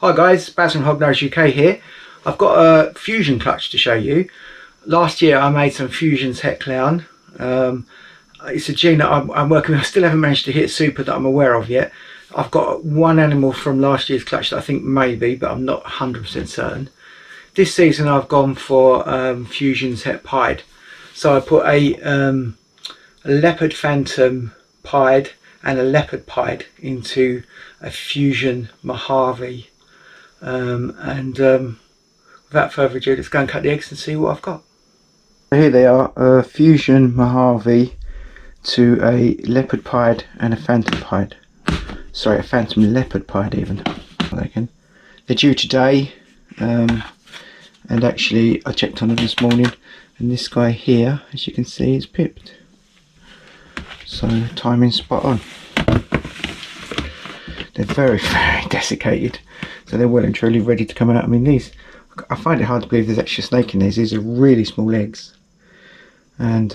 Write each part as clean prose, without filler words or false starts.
Hi guys, Baz from Hognose UK here. I've got a fusion clutch to show you. Last year I made some fusions het clown. It's a gene that I'm working with. I still haven't managed to hit super that I'm aware of yet. I've got one animal from last year's clutch that I think may be, but I'm not 100% certain. This season I've gone for fusions het pied. So I put a leopard phantom pied and a leopard pied into a fusion Mojave. Without further ado, let's go and cut the eggs and see what I've got. Here they are, a fusion Mojave to a leopard pied and a phantom pied. Sorry, a phantom leopard pied even. They're due today, and actually I checked on them this morning, and this guy here, as you can see, is pipped. So timing's spot on. They're very, very desiccated, so they're well and truly ready to come out. I mean, these, I find it hard to believe there's actually a snake in these. These are really small eggs, and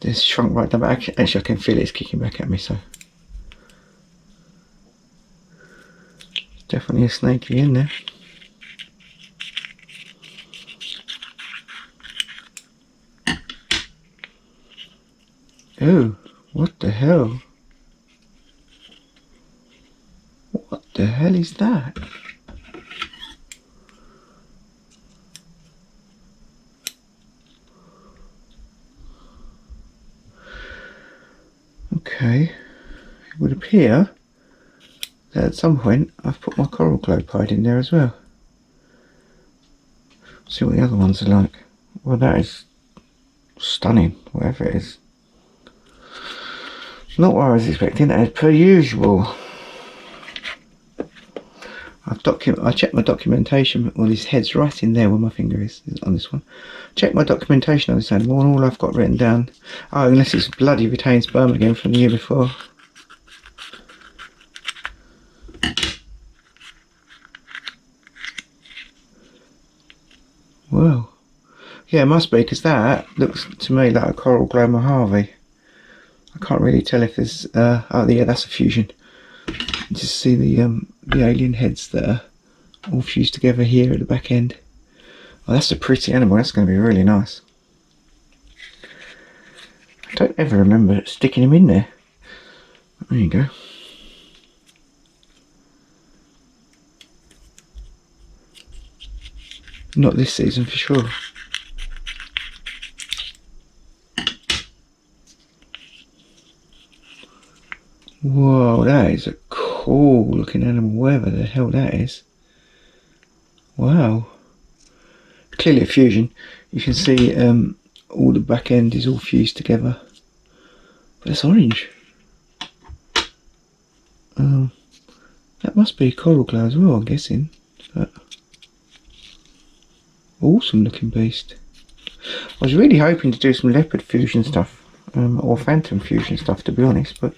they're shrunk right down. But actually I can feel it's kicking back at me, so definitely a snakey in there. Oh, what the hell? What the hell is that? Okay, it would appear that at some point I've put my coral glow pied in there as well. See what the other ones are like. Well, that is stunning, whatever it is. Not what I was expecting, as per usual. I checked my documentation. Well, his head's right in there where my finger is on this one. Check my documentation on this animal, and all I've got written down, oh, unless it's bloody retained sperm again from the year before. Well, yeah, it must be, because that looks to me like a coral glow Mojave. I can't really tell if there's oh yeah, that's a fusion. You just see the alien heads that are all fused together here at the back end. Oh, that's a pretty animal. That's going to be really nice. I don't ever remember sticking him in there. There you go. Not this season for sure. Whoa, that is a cool looking animal, whatever the hell that is. Wow. Clearly a fusion. You can see all the back end is all fused together. But it's orange. That must be coral glow as well, I'm guessing. But awesome looking beast. I was really hoping to do some leopard fusion stuff, or phantom fusion stuff, to be honest, but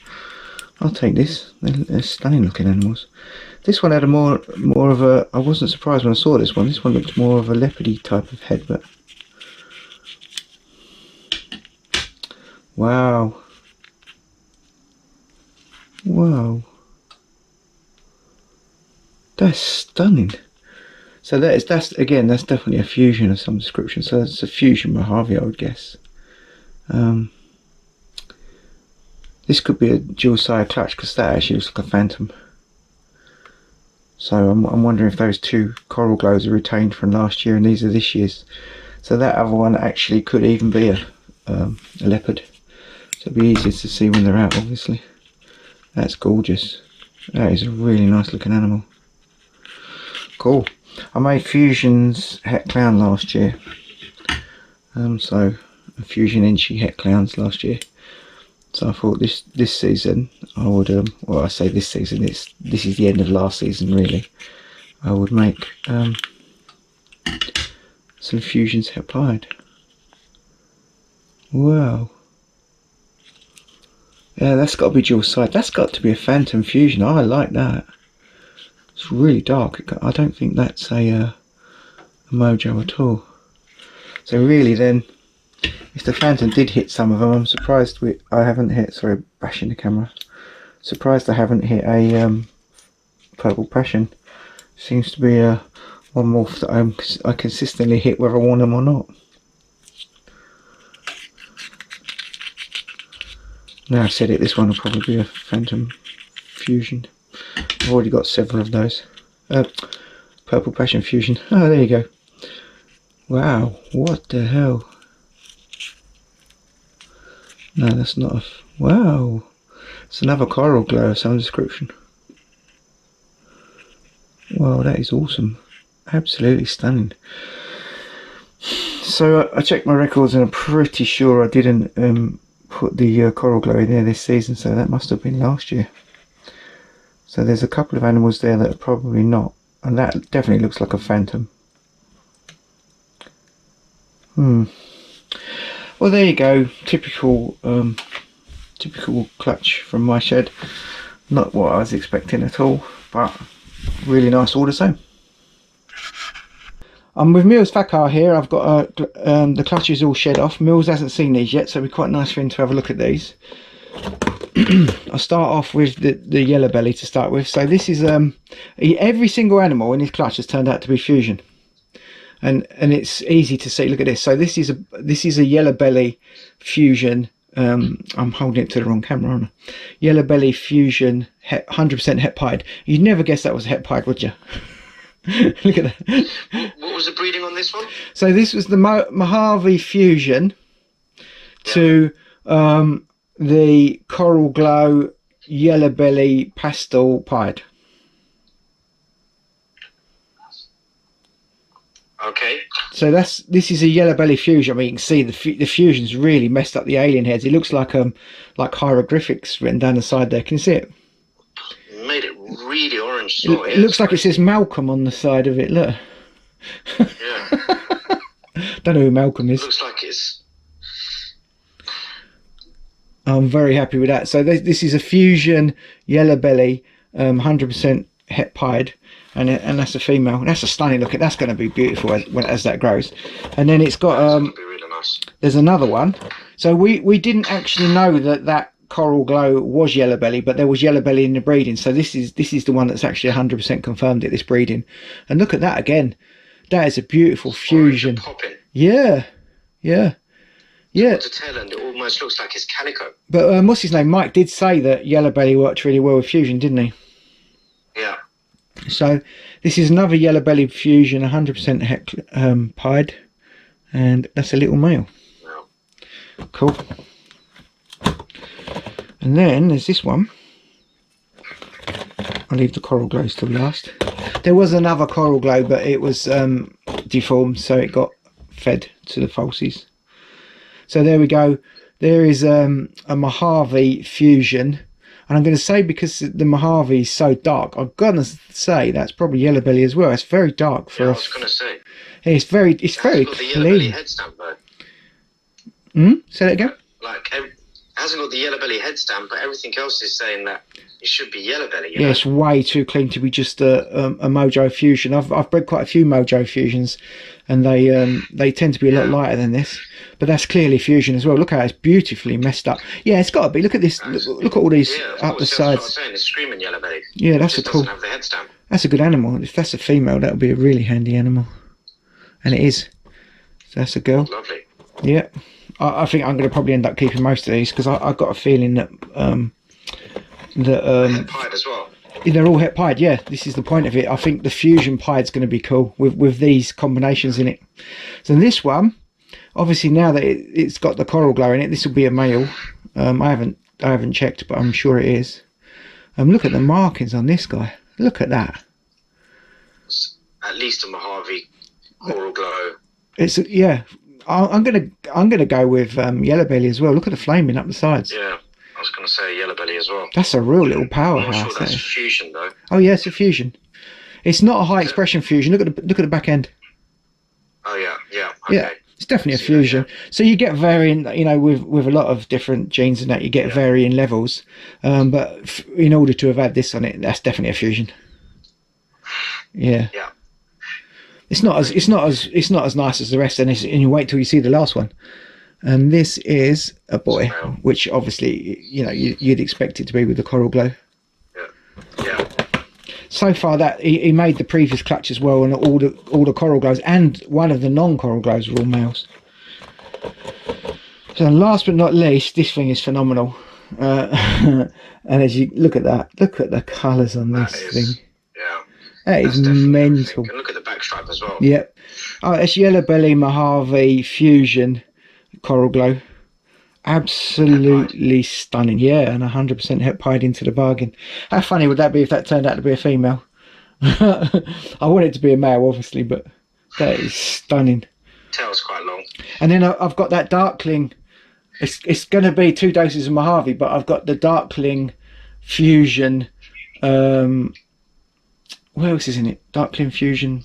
I'll take this. They're stunning looking animals. This one had a more of a, I wasn't surprised when I saw this one. This one looked more of a leopardy type of head, but wow. Wow. That's stunning. So that's definitely a fusion of some description. So it's a fusion Mojave, I would guess. This could be a dual side clutch, because that actually looks like a phantom. So I'm wondering if those two coral glows are retained from last year and these are this year's. So that other one actually could even be a leopard. So it'll be easier to see when they're out, obviously. That's gorgeous. That is a really nice looking animal. Cool. I made fusions het clown last year. So a fusion inchy het clowns last year. So I thought this season I would well, I say this season, this is the end of last season really. I would make some fusions het pied. Wow. Yeah, that's got to be dual side. That's got to be a phantom fusion. I like that. It's really dark. I don't think that's a mojo at all. So really then, if the phantom did hit some of them, I'm surprised I haven't hit, sorry, bashing the camera. Surprised I haven't hit a purple passion. Seems to be one morph that I consistently hit whether I want them or not. Now I've said it, this one will probably be a Phantom Fusion. I've already got several of those. Purple Passion Fusion. Oh, there you go. Wow, what the hell? No, that's not a... Wow. It's another coral glow of some description. Wow, that is awesome. Absolutely stunning. So I checked my records and I'm pretty sure I didn't put the coral glow in there this season, so that must have been last year. So there's a couple of animals there that are probably not, and that definitely looks like a phantom. Well, there you go. Typical typical clutch from my shed. Not what I was expecting at all, but really nice all the same. I'm with Mills Fakar here. I've got the clutches all shed off. Mills hasn't seen these yet, so it'd be quite nice for him to have a look at these. I'll start off with the yellow belly to start with. So this is every single animal in his clutch has turned out to be fusion, and it's easy to see. Look at this. So this is a yellow belly fusion. I'm holding it to the wrong camera, aren't I? Yellow belly fusion, 100% het pied. You'd never guess that was a het pied, would you? Look at that. What was the breeding on this one? So this was the Mojave fusion to the coral glow yellow belly pastel pied. Okay. So this is a yellow belly fusion. I mean, you can see the fusion's really messed up the alien heads. It looks like hieroglyphics written down the side there. Can you see it? Made it really orange. It looks like it says Malcolm on the side of it. Look. Yeah. Don't know who Malcolm is. Looks like it's... I'm very happy with that. So this is a fusion yellow belly, 100% het pied, and that's a female. That's a stunning look. That's going to be beautiful as that grows. And then it's got That's gonna be really nice. There's another one. So we didn't actually know that coral glow was yellow belly, but there was yellow belly in the breeding. So this is the one that's actually 100% confirmed at this breeding. And look at that again. That is a beautiful fusion. Yeah. To tell, and it almost looks like it's calico. But what's his name? Mike did say that yellow belly worked really well with fusion, didn't he? Yeah. So this is another yellow belly fusion, 100% het pied, and that's a little male. Wow. Cool. And then there's this one. I'll leave the coral glows till last. There was another coral glow, but it was deformed, so it got fed to the falsies. So there we go. There is a Mojave fusion, and I'm going to say, because the Mojave is so dark, I'm going to say that's probably yellow belly as well. It's very dark for. Yeah, I was going to say. It's very clean. The yellow belly head stamp, though. Say that again. Like, it hasn't got the yellow belly head stamp, but everything else is saying that it should be yellow belly. Yeah, it's way too clean to be just a Mojo fusion. I've bred quite a few Mojo fusions, and they tend to be a lot lighter than this. But that's clearly fusion as well. Look how it's beautifully messed up. Yeah, it's got to be. Look at this. Look at all these up the sides. That's what I was saying. It's screaming yellow belly. Yeah, that's a cool. Doesn't have the head stamp. That's a good animal. If that's a female, that would be a really handy animal. And it is. So that's a girl. Lovely. Yeah. I think I'm going to probably end up keeping most of these, because I've got a feeling that Het pied as well. they're all het pied. Yeah, this is the point of it. I think the fusion pied's going to be cool with these combinations in it. So this one, obviously, now that it's got the coral glow in it, this will be a male. I haven't checked, but I'm sure it is. Look at the markings on this guy. Look at that. It's at least a Mojave coral glow. It's yeah. I'm gonna go with yellow belly as well. Look at the flaming up the sides. Yeah, I was gonna say yellow belly as well. That's a real little powerhouse. I'm not sure that's fusion though. Oh yeah, it's a fusion. It's not a high expression fusion. Look at the back end. Oh yeah. Okay. Yeah, it's definitely a fusion. So you get varying, with a lot of different genes and that, you get varying levels. But in order to have had this on it, that's definitely a fusion. Yeah. Yeah. It's not as nice as the rest, and you wait till you see the last one. And this is a boy, which obviously you'd expect it to be with the coral glow. Yeah. so far that he made the previous clutch as well, and all the coral glows and one of the non-coral glows are all males. So last but not least, this thing is phenomenal. And as you look at that, look at the colours on this thing. Yeah, that is mental. And look at the back stripe as well. Yep. Oh, it's yellow belly Mojave fusion coral glow. Absolutely stunning. Yeah, and 100% het pied into the bargain. How funny would that be if that turned out to be a female? I want it to be a male, obviously, but that is stunning. Tail's quite long. And then I've got that darkling. It's going to be 2 doses of Mojave, but I've got the darkling fusion. What else is in it? Darkling fusion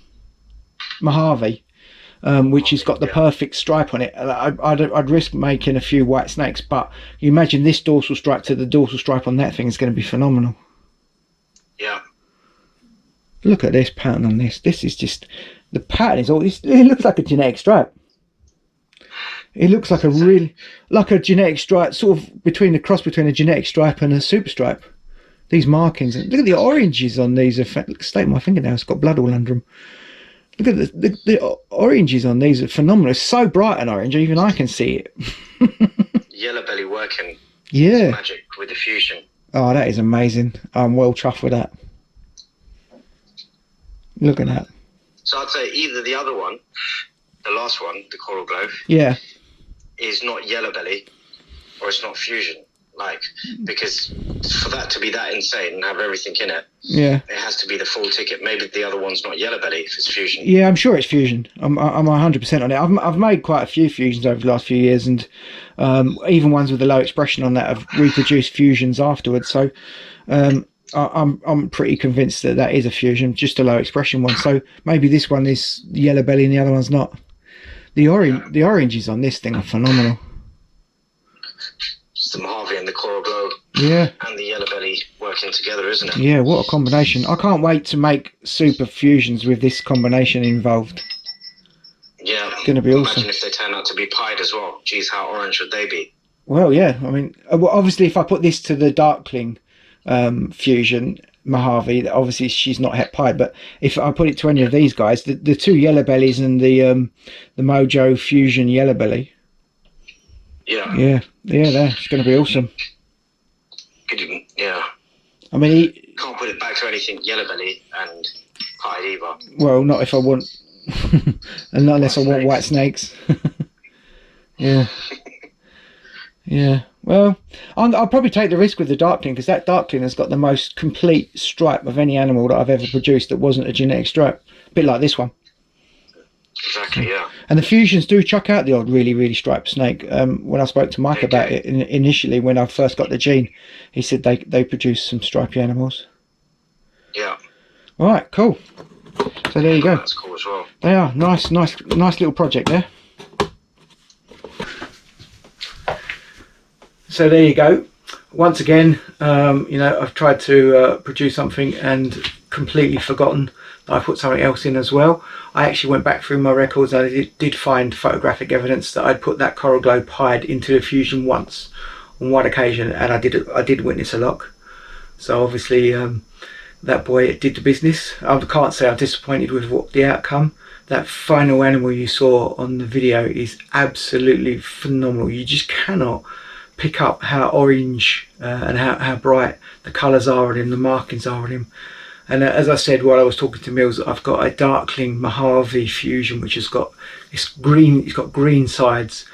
Mojave, which has got the perfect stripe on it. I'd risk making a few white snakes, but you imagine this dorsal stripe to the dorsal stripe on that thing is going to be phenomenal. Yeah. Look at this pattern on this. This is just, the pattern is all. It looks like a genetic stripe. It looks like a genetic stripe, sort of between the cross between a genetic stripe and a super stripe. These markings. Look at the oranges on these. State my finger now. It's got blood all under them. Look at the oranges on these are phenomenal. It's so bright and orange, even I can see it. Yellow belly working. Yeah. Magic with the fusion. Oh, that is amazing. I'm well chuffed with that. Look at that. So I'd say either the other one, the last one, the coral glow, yeah, is not yellow belly, or it's not fusion. Like, because for that to be that insane and have everything in it, yeah, it has to be the full ticket. Maybe the other one's not yellow belly if it's fusion. Yeah, I'm sure it's fusion. I'm 100% on it. I've made quite a few fusions over the last few years, and even ones with a low expression on that have reproduced fusions afterwards. So I'm pretty convinced that that is a fusion, just a low expression one. So maybe this one is yellow belly and the other one's not. The oranges on this thing are phenomenal. It's the Mojave and the coral glow, yeah, and the yellow belly working together, isn't it? Yeah, what a combination. I can't wait to make super fusions with this combination involved. Yeah, it's gonna be awesome. Imagine if they turn out to be pied as well. Geez, how orange would they be? Well, yeah, I mean, obviously if I put this to the darkling fusion Mojave, obviously she's not het pied, but if I put it to any of these guys, the 2 yellow bellies and the Mojo fusion yellow belly, yeah, that's going to be awesome. Yeah, I mean, he can't put it back to anything yellow belly and pied either. Well, not if I want and not unless I want white snakes. Yeah. Yeah, well, I'll probably take the risk with the darkling, because that darkling has got the most complete stripe of any animal that I've ever produced that wasn't a genetic stripe. A bit like this one. Exactly, yeah. And the fusions do chuck out the odd really, really striped snake. When I spoke to Mike about it initially, when I first got the gene, he said they produce some stripy animals. Yeah. All right, cool. So there you go. That's cool as well. They are nice little project there. So there you go. Once again, I've tried to produce something and completely forgotten that I put something else in as well. I actually went back through my records and I did find photographic evidence that I'd put that coral glow pied into the fusion once, on one occasion, and I did witness a lock. So obviously that boy did the business. I can't say I'm disappointed with the outcome. That final animal you saw on the video is absolutely phenomenal. You just cannot pick up how orange and how bright the colours are on him, the markings are on him. And as I said while I was talking to Mills, I've got a darkling Mojave fusion which has got green sides,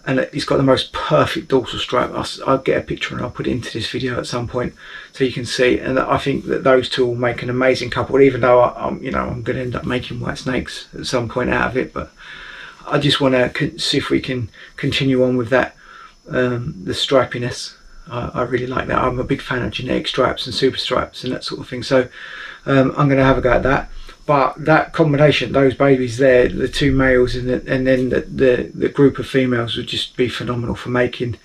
and it's got the most perfect dorsal stripe. I'll get a picture and I'll put it into this video at some point so you can see. And I think that those two will make an amazing couple, even though I'm going to end up making white snakes at some point out of it. But I just want to see if we can continue on with that. The stripiness, I really like that. I'm a big fan of genetic stripes and super stripes and that sort of thing, so I'm going to have a go at that. But that combination, those babies there, the 2 males and then the group of females, would just be phenomenal for making,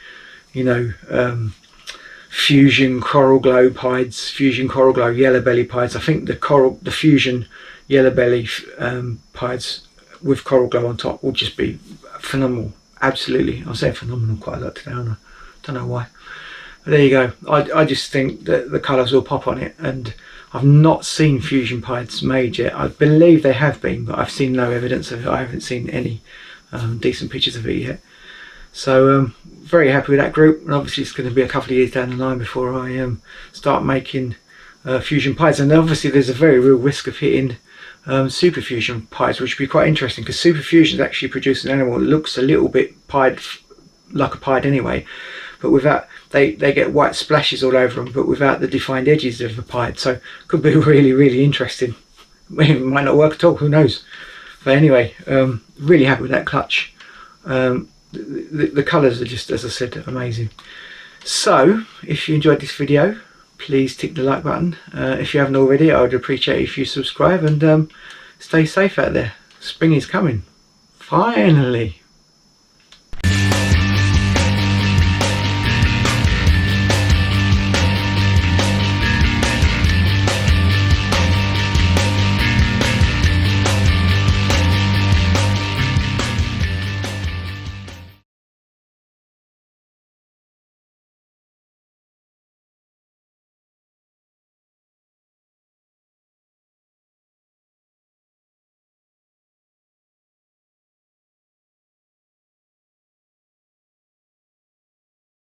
fusion coral glow pieds, fusion coral glow yellow belly pieds. I think the fusion yellow belly pieds with coral glow on top will just be phenomenal. Absolutely. I'll say phenomenal quite a lot today, aren't I? Don't know why. But there you go. I just think that the colours will pop on it, and I've not seen fusion pieds made yet. I believe they have been, but I've seen no evidence of it. I haven't seen any decent pictures of it yet. So very happy with that group, and obviously it's going to be a couple of years down the line before I start making fusion pieds. And obviously there's a very real risk of hitting super fusion pieds, which would be quite interesting, because super fusions actually produce an animal that looks a little bit pied, like a pied anyway, but without, they get white splashes all over them, but without the defined edges of a pied. So could be really interesting. It might not work at all, who knows. But anyway, really happy with that clutch. The colours are just, as I said, amazing. So if you enjoyed this video, please tick the like button. If you haven't already, I would appreciate it if you subscribe, and stay safe out there. Spring is coming, finally.